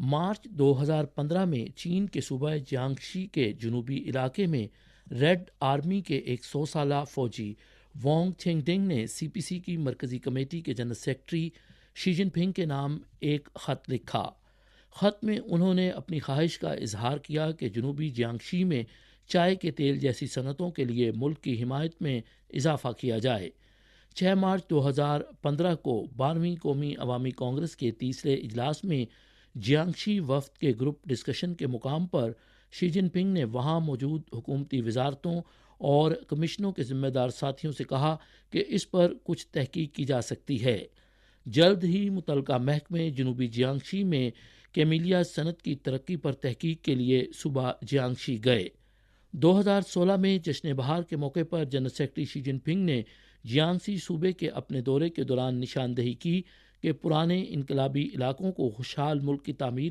مارچ 2015 میں چین کے صوبہ جیانگشی کے جنوبی علاقے میں ریڈ آرمی کے ایک 100 سالہ فوجی وانگ چھینگ ڈنگ نے سی پی سی کی مرکزی کمیٹی کے جنرل سیکرٹری شی جن پنگ کے نام ایک خط لکھا۔ خط میں انہوں نے اپنی خواہش کا اظہار کیا کہ جنوبی جیانگشی میں چائے کے تیل جیسی صنعتوں کے لیے ملک کی حمایت میں اضافہ کیا جائے۔ 6 مارچ 2015 کو 12ویں قومی عوامی کانگریس کے تیسرے اجلاس میں جیانگشی وفد کے گروپ ڈسکشن کے مقام پر شی جن پنگ نے وہاں موجود حکومتی وزارتوں اور کمیشنوں کے ذمہ دار ساتھیوں سے کہا کہ اس پر کچھ تحقیق کی جا سکتی ہے۔ جلد ہی متعلقہ محکمے جنوبی جیانگشی میں کیمیلیا صنعت کی ترقی پر تحقیق کے لیے صوبہ جیانگشی گئے۔ 2016 میں جشن بہار کے موقع پر جنرل سیکرٹری شی جن پنگ نے جیانگشی صوبے کے اپنے دورے کے دوران نشاندہی کی کہ پرانے انقلابی علاقوں کو خوشحال ملک کی تعمیر